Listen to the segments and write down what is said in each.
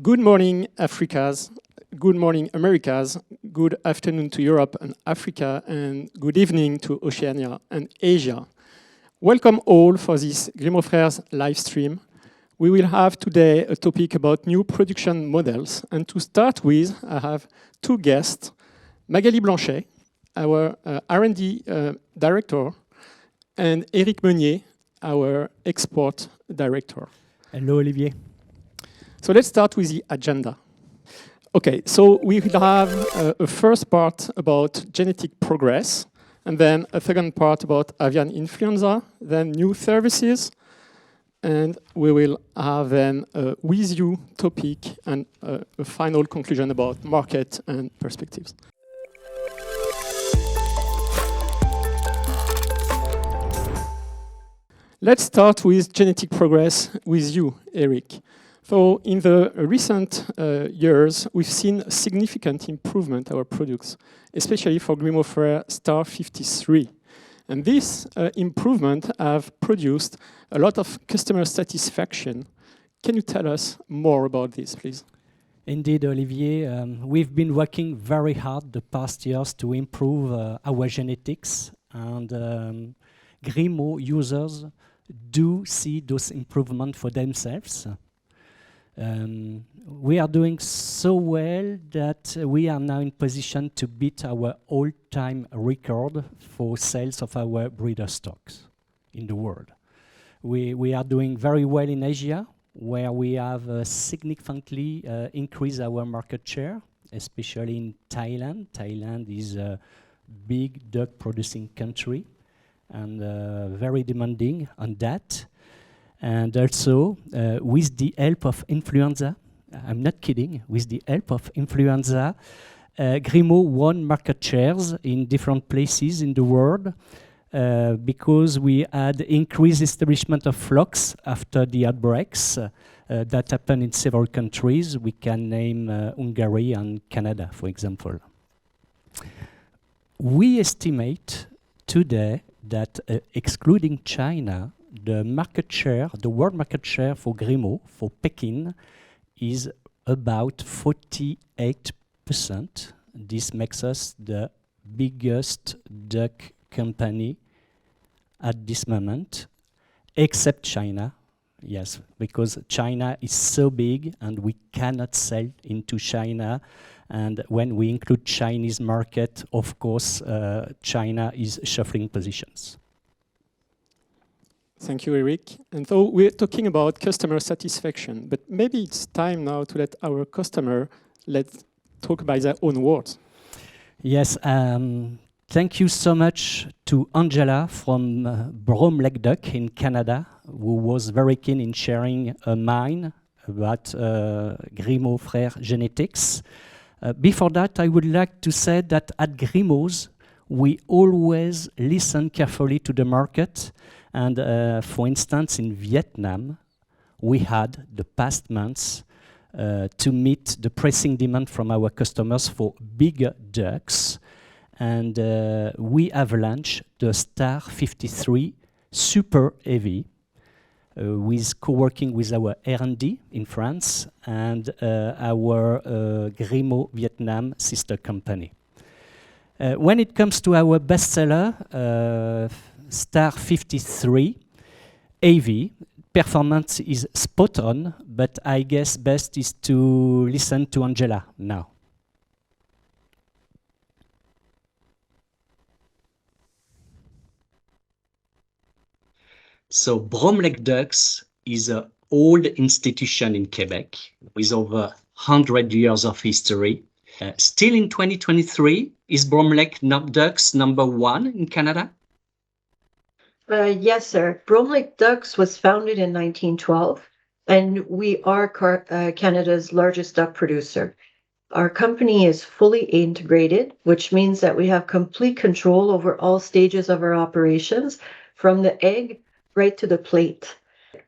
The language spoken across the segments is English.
Good morning, Africas. Good morning, Americas. Good afternoon to Europe and Africa, and good evening to Oceania and Asia. Welcome all for this GRIMAUD FRERES live stream. We will have today a topic about new production models. And to start with, I have two guests, Magali Blanchet, our R&D director, and Eric Meunier, our export director. Hello, Olivier. So let's start with the agenda. Okay, so we will have a first part about genetic progress, and then a second part about avian influenza, then new services, and we will have then a with you topic and a final conclusion about market and perspectives. Let's start with genetic progress with you, Eric. So in the recent years, we've seen a significant improvement in our products, especially for GRIMAUD FRERES Star 53. And this improvement have produced a lot of customer satisfaction. Can you tell us more about this, please? Indeed, Olivier, we've been working very hard the past years to improve our genetics, and GRIMAUD users do see those improvements for themselves. We are doing so well that we are now in position to beat our all-time record for sales of our breeder stocks in the world. We are doing very well in Asia, where we have significantly increased our market share, especially in Thailand. Thailand is a big duck producing country and very demanding on that. And also, with the help of influenza, I'm not kidding, with the help of influenza, GRIMAUD won market shares in different places in the world because we had increased establishment of flocks after the outbreaks that happened in several countries. We can name Hungary and Canada, for example. We estimate today that excluding China, the market share, the world market share for GRIMAUD, for Pekin, is about 48%. This makes us the biggest duck company at this moment, except China. Yes, because China is so big and we cannot sell into China. And when we include Chinese market, of course, China is shuffling positions. Thank you, Eric. And so we're talking about customer satisfaction, but maybe it's time now to let our customer talk by their own words. Yes, thank you so much to Angela from Brome Lake Duck in Canada, who was very keen in sharing a mind about GRIMAUD FRERES genetics. Before that, I would like to say that at GRIMAUD, we always listen carefully to the market. And for instance, in Vietnam, we had the past months to meet the pressing demand from our customers for bigger ducks. And we have launched the Star 53 Super Heavy with co-working with our R&D in France and our GRIMAUD Vietnam sister company. When it comes to our bestseller, Star 53 AV, performance is spot on, but I guess best is to listen to Angela now. So Brome Lake Ducks is an old institution in Quebec with over 100 years of history. Still in 2023, is Brome Lake Ducks #1 in Canada? Yes, sir. Brome Lake Ducks was founded in 1912, and we are Canada's largest duck producer. Our company is fully integrated, which means that we have complete control over all stages of our operations, from the egg right to the plate.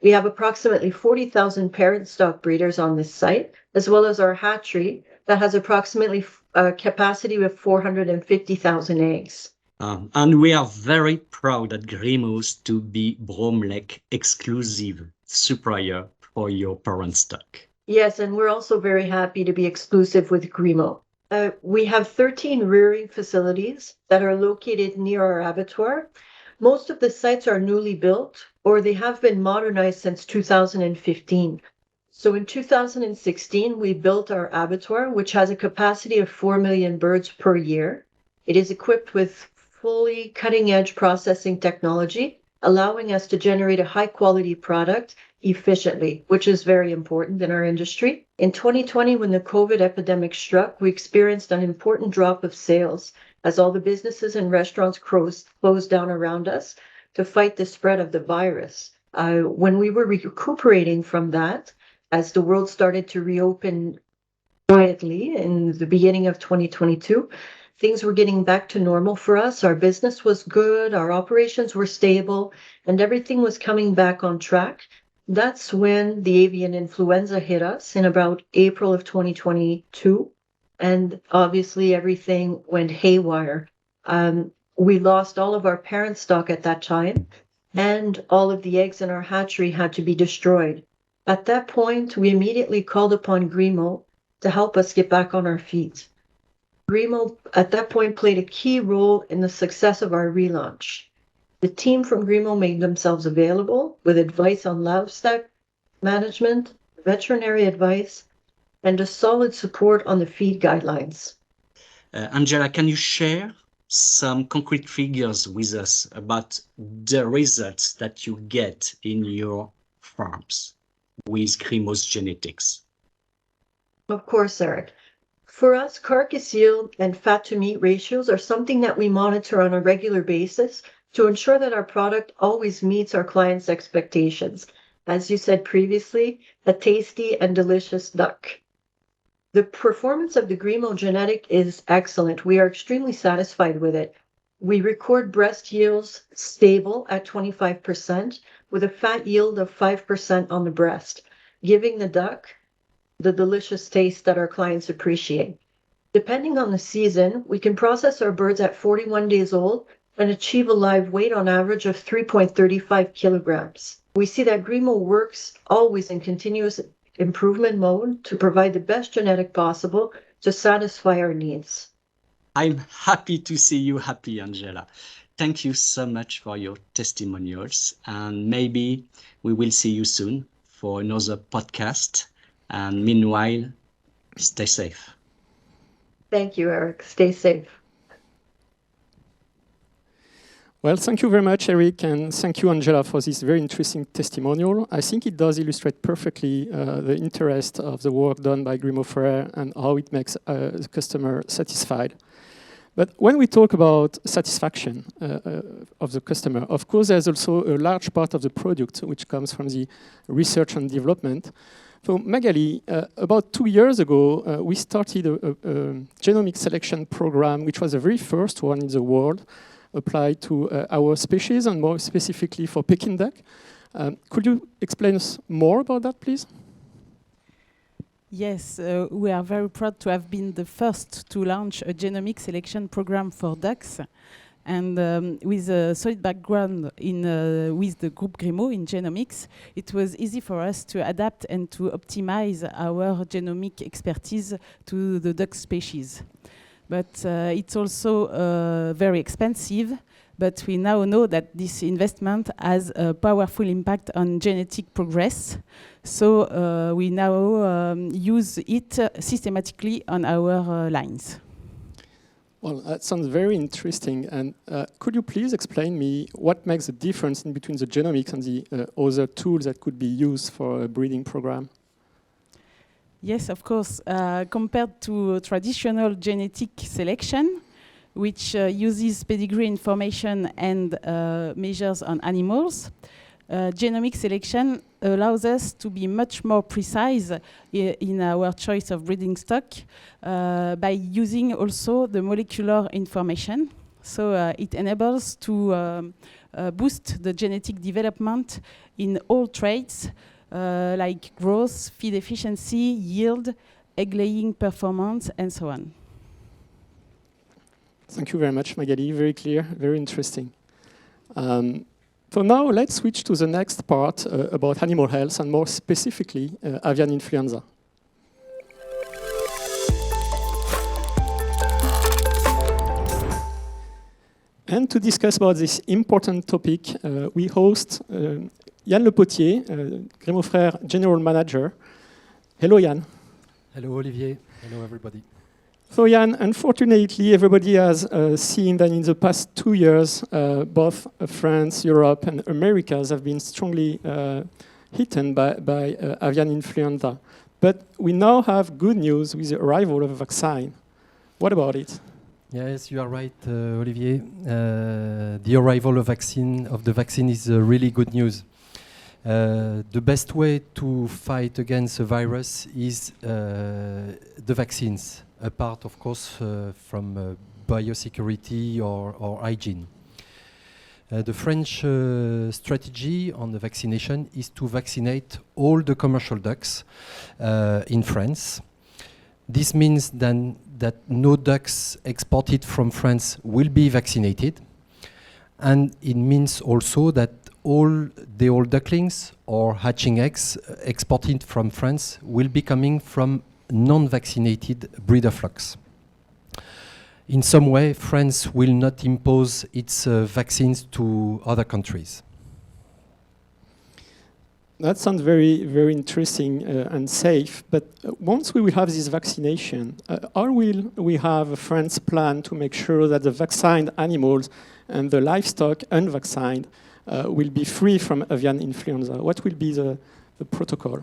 We have approximately 40,000 parent stock breeders on this site, as well as our hatchery that has approximately a capacity of 450,000 eggs. And we are very proud at GRIMAUD to be Brome Lake exclusive supplier for your parent stock. Yes, and we're also very happy to be exclusive with GRIMAUD. We have 13 rearing facilities that are located near our abattoir. Most of the sites are newly built or they have been modernized since 2015. So in 2016, we built our abattoir, which has a capacity of 4 million birds per year. It is equipped with fully cutting-edge processing technology, allowing us to generate a high-quality product efficiently, which is very important in our industry. In 2020, when the COVID epidemic struck, we experienced an important drop of sales as all the businesses and restaurants closed down around us to fight the spread of the virus. When we were recuperating from that, as the world started to reopen quietly in the beginning of 2022, things were getting back to normal for us. Our business was good, our operations were stable, and everything was coming back on track. That's when the avian influenza hit us in about April of 2022. And obviously everything went haywire. We lost all of our parent stock at that time, and all of the eggs in our hatchery had to be destroyed. At that point, we immediately called upon GRIMAUD to help us get back on our feet. GRIMAUD at that point played a key role in the success of our relaunch. The team from GRIMAUD made themselves available with advice on livestock management, veterinary advice, and a solid support on the feed guidelines. Angela, can you share some concrete figures with us about the results that you get in your farms with GRIMAUD's genetics? Of course, Eric. For us, carcass yield and fat to meat ratios are something that we monitor on a regular basis to ensure that our product always meets our clients' expectations. As you said previously, a tasty and delicious duck. The performance of the GRIMAUD genetic is excellent. We are extremely satisfied with it. We record breast yields stable at 25% with a fat yield of 5% on the breast, giving the duck the delicious taste that our clients appreciate. Depending on the season, we can process our birds at 41 days old and achieve a live weight on average of 3.35 kilograms. We see that GRIMAUD works always in continuous improvement mode to provide the best genetic possible to satisfy our needs. I'm happy to see you happy, Angela. Thank you so much for your testimonials, and maybe we will see you soon for another podcast. And meanwhile, stay safe. Thank you, Eric. Stay safe. Well, thank you very much, Eric, and thank you, Angela, for this very interesting testimonial. I think it does illustrate perfectly the interest of the work done by GRIMAUD Freres and how it makes the customer satisfied. But when we talk about satisfaction of the customer, of course, there's also a large part of the product which comes from the research and development. So Magali, about 2 years ago, we started a genomic selection program, which was the very first one in the world, applied to our species and more specifically for Peking duck. Could you explain us more about that, please? Yes, we are very proud to have been the first to launch a genomic selection program for ducks. And with a solid background with the group GRIMAUD in genomics, it was easy for us to adapt and to optimize our genomic expertise to the duck species. But it's also very expensive, but we now know that this investment has a powerful impact on genetic progress. So we now use it systematically on our lines. Well, that sounds very interesting. And could you please explain me what makes the difference in between the genomics and the other tools that could be used for a breeding program? Yes, of course. Compared to traditional genetic selection, which uses pedigree information and measures on animals, genomic selection allows us to be much more precise in our choice of breeding stock by using also the molecular information. So it enables to boost the genetic development in all traits like growth, feed efficiency, yield, egg-laying performance, and so on. Thank you very much, Magali. Very clear, very interesting. So now let's switch to the next part about animal health and more specifically avian influenza. And to discuss about this important topic, we host Yann Le Potier, GRIMAUD FRERES General Manager. Hello, Yann. Hello, Olivier. Hello, everybody. So, Yann, unfortunately, everybody has seen that in the past 2 years, both France, Europe, and Americas have been strongly hit by avian influenza. But we now have good news with the arrival of a vaccine. What about it? Yes, you are right, Olivier. The arrival of the vaccine is really good news. The best way to fight against a virus is the vaccines, apart, of course, from biosecurity or hygiene. The French strategy on the vaccination is to vaccinate all the commercial ducks in France. This means then that no ducks exported from France will be vaccinated. And it means also that all the old ducklings or hatching eggs exported from France will be coming from non-vaccinated breeder flocks. In some way, France will not impose its vaccines to other countries. That sounds very, very interesting and safe. But once we will have this vaccination, how will we have a France plan to make sure that the vaccinated animals and the livestock unvaccinated will be free from avian influenza? What will be the protocol?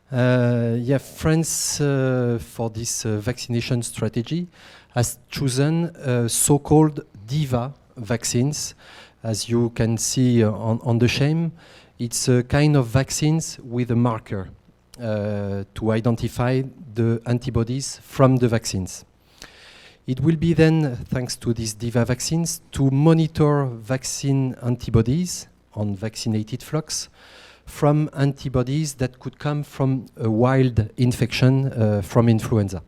France, for this vaccination strategy, has chosen so-called DIVA vaccines. As you can see on the scheme, it's a kind of vaccines with a marker to identify the antibodies from the vaccines. It will be then, thanks to these DIVA vaccines, to monitor vaccine antibodies on vaccinated flocks from antibodies that could come from a wild infection from influenza.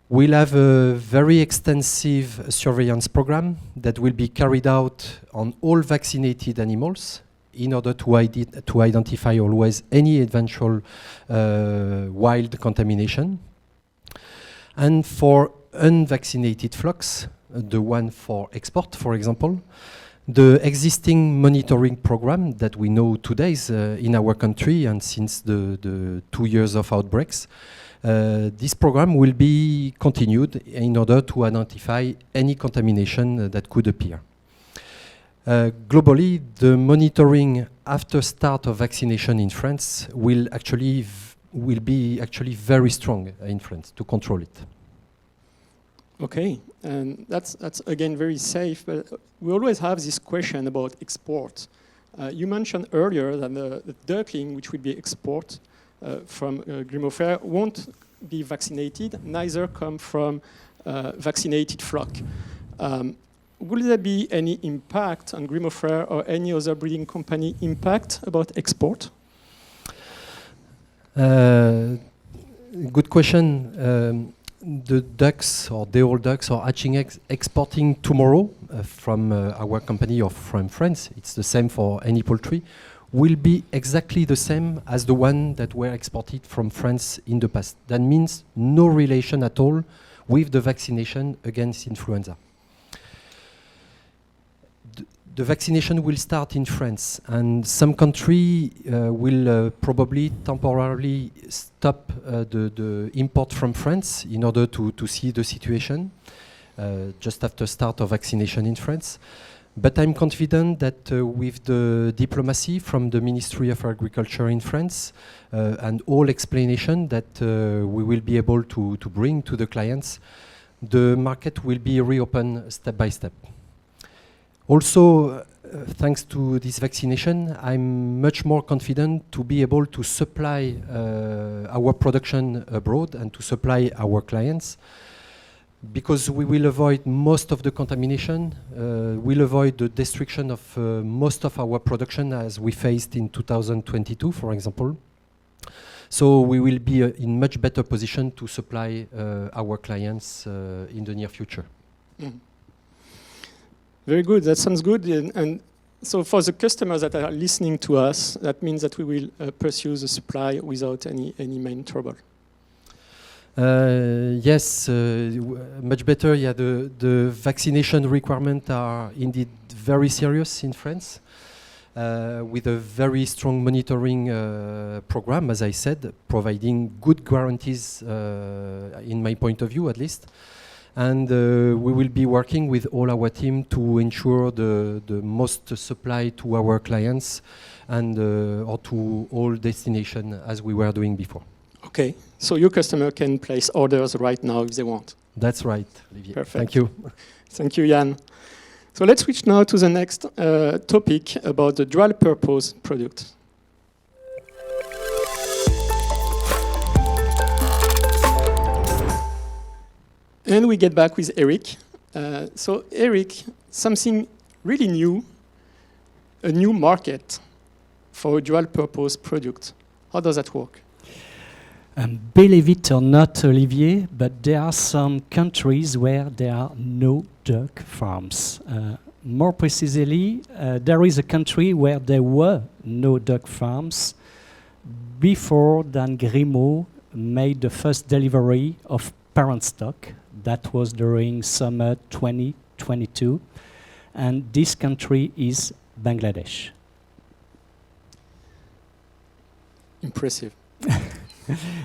We'll have a very extensive surveillance program that will be carried out on all vaccinated animals in order to identify always any eventual wild contamination. And for unvaccinated flocks, the one for export, for example, the existing monitoring program that we know today is in our country and since the 2 years of outbreaks, this program will be continued in order to identify any contamination that could appear. Globally, the monitoring after start of vaccination in France will be actually very strong in France to control it. Okay, and that's again very safe, but we always have this question about export. You mentioned earlier that the duckling which will be export from GRIMAUD FRERES won't be vaccinated, neither come from vaccinated flock. Will there be any impact on GRIMAUD FRERES or any other breeding company impact about export? Good question. The ducks or the old ducks or hatching eggs exporting tomorrow from our company or from France, it's the same for any poultry, will be exactly the same as the one that were exported from France in the past. That means no relation at all with the vaccination against influenza. The vaccination will start in France, and some country will probably temporarily stop the import from France in order to see the situation just after start of vaccination in France. But I'm confident that with the diplomacy from the Ministry of Agriculture in France and all explanation that we will be able to bring to the clients, the market will be reopened step by step. Also, thanks to this vaccination, I'm much more confident to be able to supply our production abroad and to supply our clients, because we will avoid most of the contamination, we'll avoid the destruction of most of our production as we faced in 2022, for example. So we will be in much better position to supply our clients in the near future. Mm. Very good, that sounds good. And so for the customers that are listening to us, that means that we will pursue the supply without any main trouble. Yes, much better. Yeah, the vaccination requirements are indeed very serious in France, with a very strong monitoring program, as I said, providing good guarantees, in my point of view at least. And we will be working with all our team to ensure the most supply to our clients and or to all destinations as we were doing before. Okay, so your customer can place orders right now if they want. That's right, Olivier. Perfect. Thank you. Thank you, Jan. So let's switch now to the next topic about the dual purpose product. And we get back with Eric. So Eric, something really new, a new market for a dual purpose product. How does that work? Believe it or not, Olivier, but there are some countries where there are no duck farms. More precisely, there is a country where there were no duck farms before than GRIMAUD made the first delivery of parent stock. That was during summer 2022. And this country is Bangladesh. Impressive.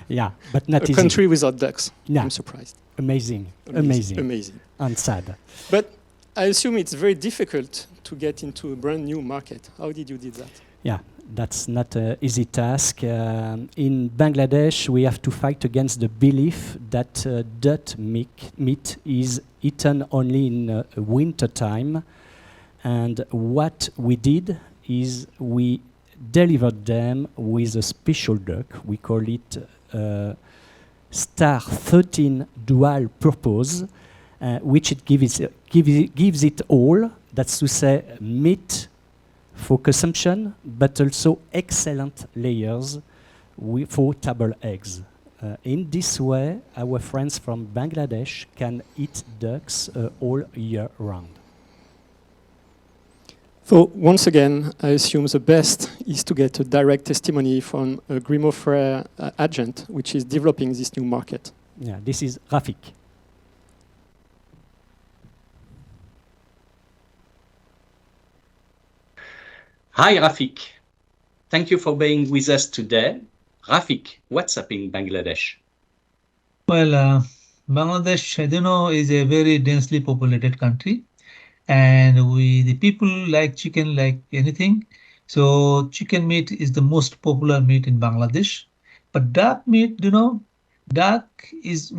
Yeah, but not a easy. Country without ducks. Yeah. I'm surprised. Amazing, amazing, Amazing. and sad. But I assume it's very difficult to get into a brand new market. How did you do that? Yeah, that's not an easy task. In Bangladesh, we have to fight against the belief that duck meat is eaten only in winter time. And what we did is we delivered them with a special duck. We call it Star 13 Dual Purpose, which it gives it all. That's to say, meat for consumption, but also excellent layers for table eggs. In this way, our friends from Bangladesh can eat ducks all year round. So once again, I assume the best is to get a direct testimony from a GRIMAUD Frères agent, which is developing this new market. Yeah, this is Rafik. Hi, Rafik. Thank you for being with us today. Rafik, what's up in Bangladesh? Well, Bangladesh, as you know, is a very densely populated country. And the people like chicken like anything. So chicken meat is the most popular meat in Bangladesh. But duck meat, we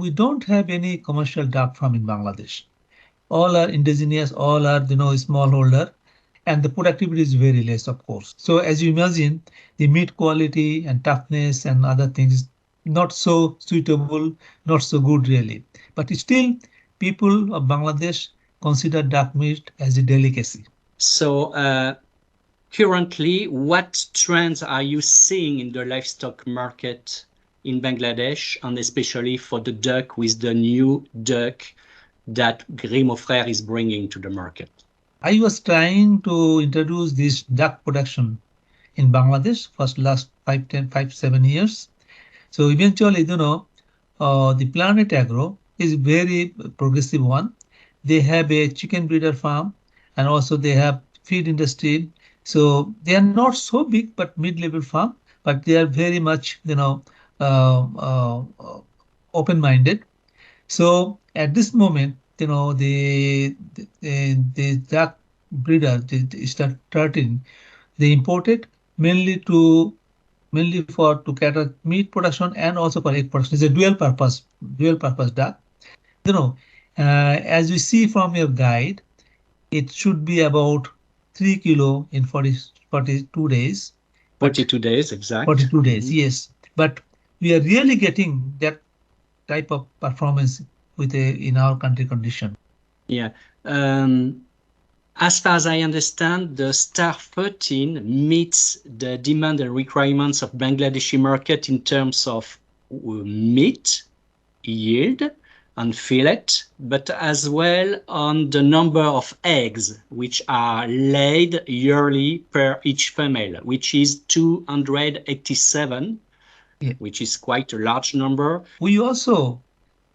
don't have any commercial duck farm in Bangladesh. All are indigenous, all are, smallholder, and the productivity is very less, of course. So as you imagine, the meat quality and toughness and other things, not so suitable, not so good really. But still, people of Bangladesh consider duck meat as a delicacy. So currently, what trends are you seeing in the livestock market in Bangladesh, and especially for the duck with the new duck that GRIMAUD Frères is bringing to the market? I was trying to introduce this duck production in Bangladesh for last 7 years. So eventually, the Planet Agro is a very progressive one. They have a chicken breeder farm, and also they have feed industry. So they are not so big, but mid-level farm, but they are very much, open-minded. So at this moment, the duck breeder, Star 13, they imported mainly to cater meat production and also for egg production. It's a dual purpose duck. As you see from your guide, it should be about 3 kilo in 42 days. 42 days, exactly. 42 days, yes. But we are really getting that type of performance in our country condition. Yeah. As far as I understand, the Star 13 meets the demand and requirements of Bangladeshi market in terms of meat, yield, and fillet, but as well on the number of eggs which are laid yearly per each female, which is 287 Yeah. which is quite a large number. We also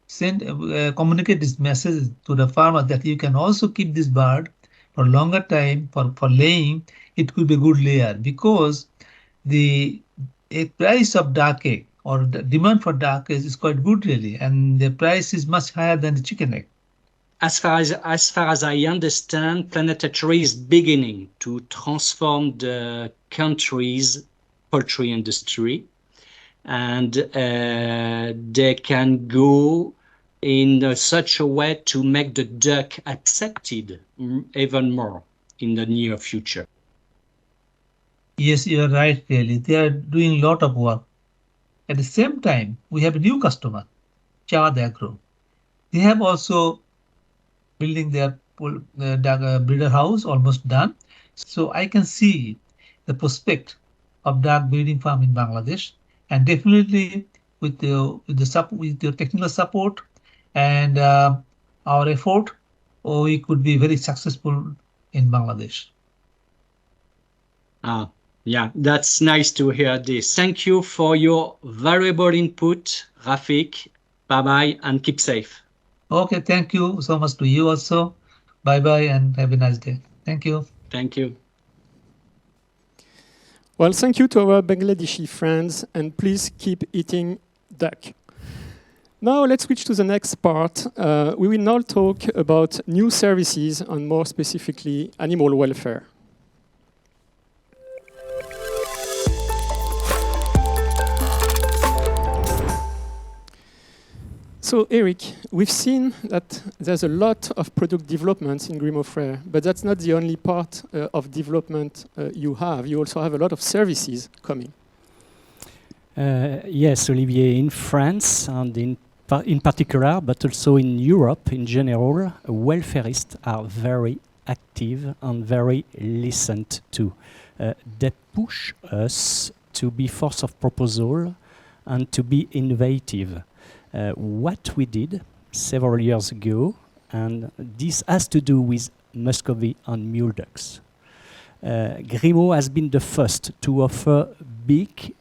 communicate this message to the farmer that you can also keep this bird for longer time for laying. It could be a good layer because the price of dark egg or the demand for dark eggs is quite good really, and the price is much higher than the chicken egg. As far as I understand, Planet Hatchery is beginning to transform the country's poultry industry, and they can go in such a way to make the duck accepted even more in the near future. Yes, you are right, really. They are doing a lot of work. At the same time, we have a new customer, Chad Agro. They have also building their breeder house, almost done. So I can see the prospect of duck breeding farm in Bangladesh, and definitely with the technical support and our effort, we could be very successful in Bangladesh. Yeah, that's nice to hear this. Thank you for your valuable input, Rafik. Bye-bye and keep safe. Okay, thank you so much to you also. Bye-bye and have a nice day. Thank you. Thank you. Well, thank you to our Bangladeshi friends, and please keep eating duck. Now let's switch to the next part. We will now talk about new services and more specifically animal welfare. So Eric, we've seen that there's a lot of product developments in GRIMAUD FRERES, but that's not the only part of development you have. You also have a lot of services coming. Yes, Olivier, in France and in particular, but also in Europe in general, welfareists are very active and very listened to. They push us to be force of proposal and to be innovative. What we did several years ago, and this has to do with Muscovy and mule ducks. GRIMAUD has been the first to offer beak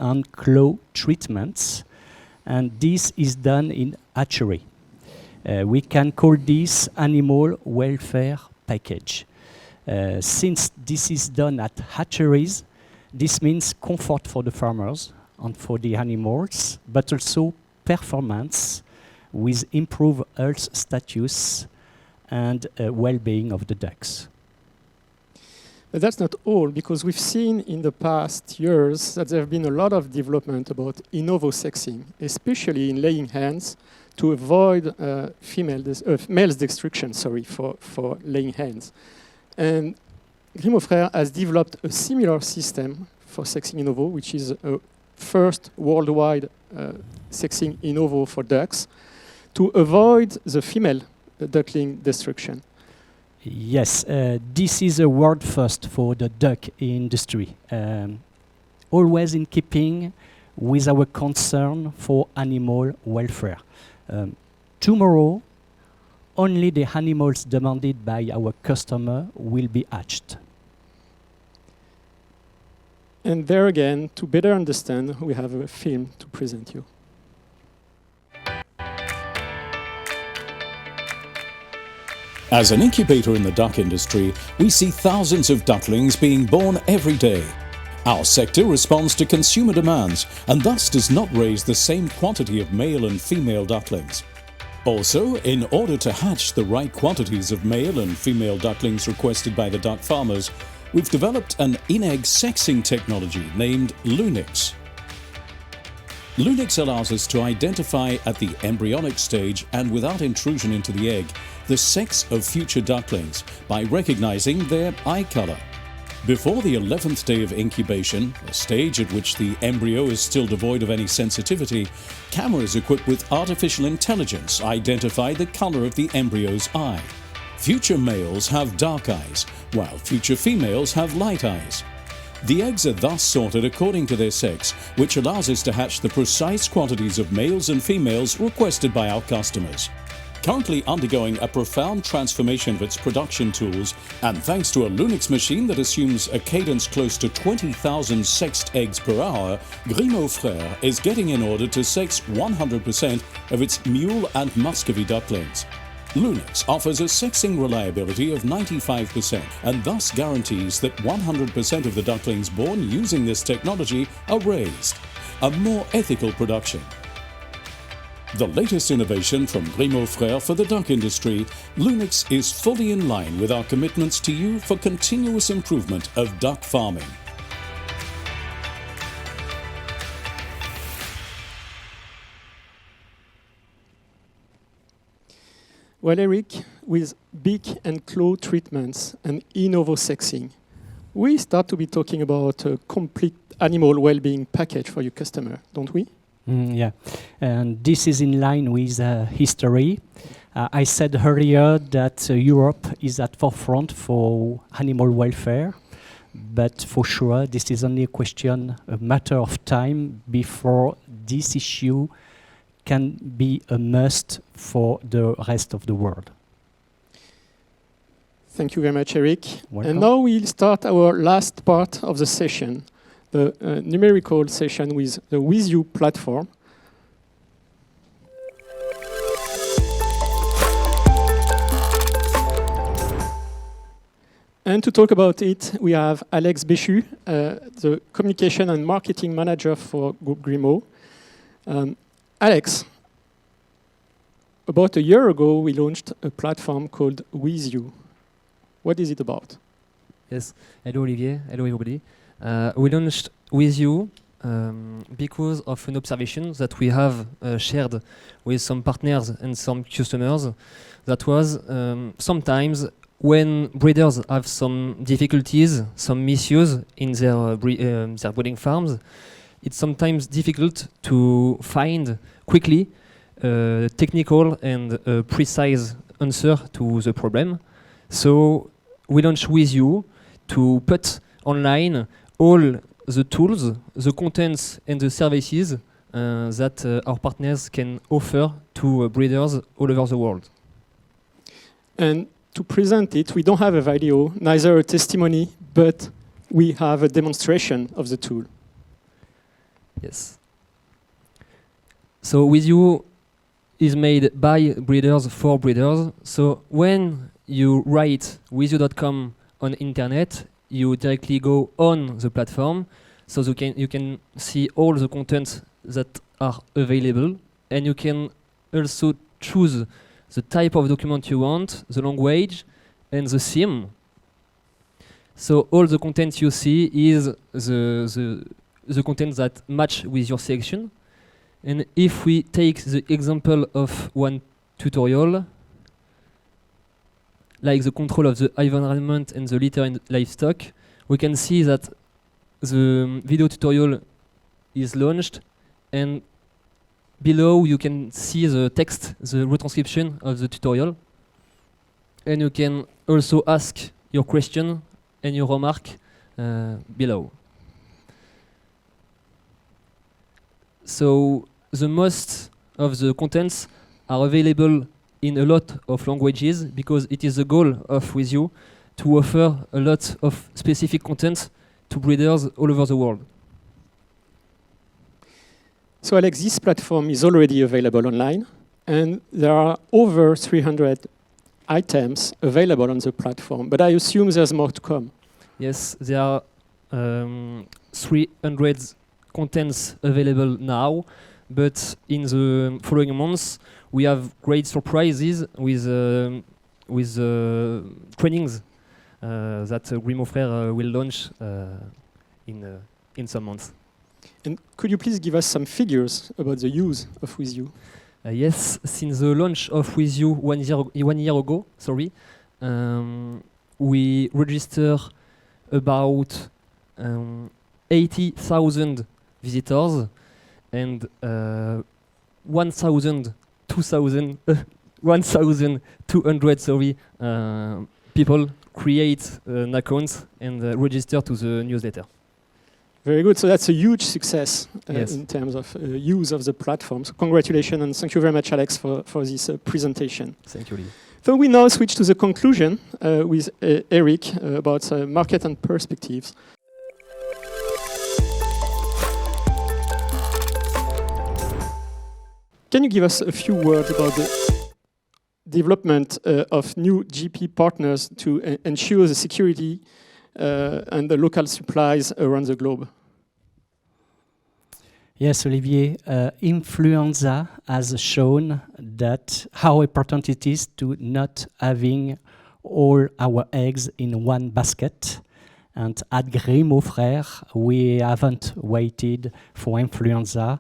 and claw treatments, and this is done in hatchery. We can call this animal welfare package. Since this is done at hatcheries, this means comfort for the farmers and for the animals, but also performance with improved health status and well-being of the ducks. But that's not all, because we've seen in the past years that there have been a lot of development about innovosexing, especially in laying hens, to avoid males destruction, for laying hens. And GRIMAUD FRERES has developed a similar system for sexing in ovo, which is a first worldwide sexing in ovo for ducks, to avoid the female duckling destruction. Yes, this is a world first for the duck industry, always in keeping with our concern for animal welfare. Tomorrow, only the animals demanded by our customer will be hatched. And there again, to better understand, we have a film to present you. As an incubator in the duck industry, we see thousands of ducklings being born every day. Our sector responds to consumer demands and thus does not raise the same quantity of male and female ducklings. Also, in order to hatch the right quantities of male and female ducklings requested by the duck farmers, we've developed an in-egg sexing technology named Lunix. Lunix allows us to identify at the embryonic stage and without intrusion into the egg the sex of future ducklings by recognizing their eye color. Before the 11th day of incubation, a stage at which the embryo is still devoid of any sensitivity, cameras equipped with artificial intelligence identify the color of the embryo's eye. Future males have dark eyes, while future females have light eyes. The eggs are thus sorted according to their sex, which allows us to hatch the precise quantities of males and females requested by our customers. currently undergoing a profound transformation of its production tools, and thanks to a Lunix machine that assumes a cadence close to 20,000 sexed eggs per hour, GRIMAUD FRERES is getting in order to sex 100% of its mule and muscovy ducklings. Lunix offers a sexing reliability of 95% and thus guarantees that 100% of the ducklings born using this technology are raised. A more ethical production. The latest innovation from GRIMAUD FRERES for the duck industry, Lunix is fully in line with our commitments to you for continuous improvement of duck farming. Well, Eric, with beak and claw treatments and in-ovo sexing, we start to be talking about a complete animal well-being package for your customer, don't we? Yeah, and this is in line with history. I said earlier that Europe is at forefront for animal welfare, but for sure this is only a matter of time before this issue can be a must for the rest of the world. Thank you very much, Eric. Welcome. And now we'll start our last part of the session, the numerical session with the WizU platform. And to talk about it, we have Alex Béchu, the Communication and Marketing Manager for GRIMAUD. Alex, about a year ago, we launched a platform called WizU. What is it about? Yes, hello Olivier, hello everybody. We launched WizU because of an observation that we have shared with some partners and some customers. That was sometimes when breeders have some difficulties, some misuse in their breeding farms, it's sometimes difficult to find quickly a technical and precise answer to the problem. So we launched WizU to put online all the tools, the contents and the services that our partners can offer to breeders all over the world. And to present it, we don't have a video, neither a testimony, but we have a demonstration of the tool. Yes. So WizU is made by breeders for breeders. So when you write wizu.com on internet, you directly go on the platform, so you can see all the content that are available, and you can also choose the type of document you want, the language, and the theme. So all the content you see is the content that match with your selection. And if we take the example of one tutorial, like the control of the environment and the litter and livestock, we can see that the video tutorial is launched, and below you can see the text, the retranscription of the tutorial. And you can also ask your question and your remark below. So the most of the contents are available in a lot of languages because it is the goal of WizU to offer a lot of specific content to breeders all over the world. So Alex, this platform is already available online, and there are over 300 items available on the platform, but I assume there's more to come. Yes, there are 300 contents available now, but in the following months we have great surprises with trainings that GRIMAUD FRERES will launch in some months. And could you please give us some figures about the use of WizU? Yes, since the launch of WizU 1 year ago, we register about 80,000 visitors and 1,200 people create an account and register to the newsletter. Very good. So that's a huge success Yes. in terms of use of the platform. So congratulations and thank you very much, Alex, for this presentation. Thank you, Lee. So we now switch to the conclusion with Eric about market and perspectives. Can you give us a few words about the development of new GP partners to ensure the security and the local supplies around the globe? Yes, Olivier, influenza has shown that how important it is to not having all our eggs in one basket. And at GRIMAUD FRERES, we haven't waited for influenza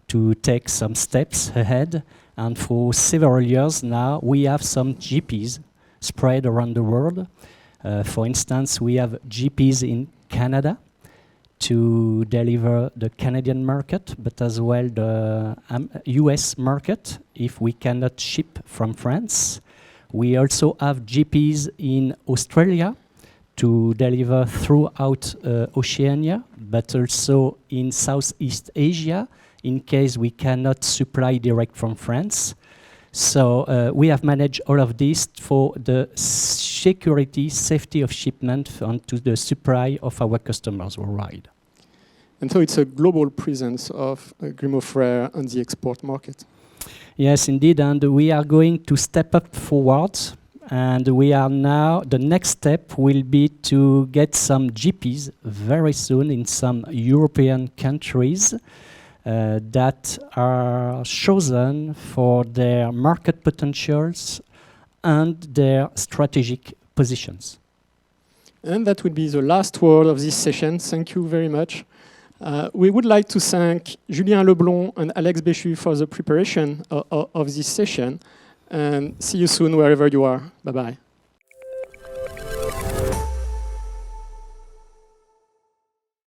to take some steps ahead. And for several years now, we have some GPs spread around the world. For instance, we have GPs in Canada to deliver the Canadian market, but as well the US market if we cannot ship from France. We also have GPs in Australia to deliver throughout Oceania, but also in Southeast Asia in case we cannot supply direct from France. So we have managed all of this for the security, safety of shipment and to the supply of our customers worldwide. And so it's a global presence of GRIMAUD FRERES on the export market. Yes, indeed, and we are going to step up forward. And we are now, the next step will be to get some GPs very soon in some European countries that are chosen for their market potentials and their strategic positions. And that would be the last word of this session. Thank you very much. We would like to thank Julien Leblond and Alex Béchu for the preparation of this session. And see you soon wherever you are. Bye-bye.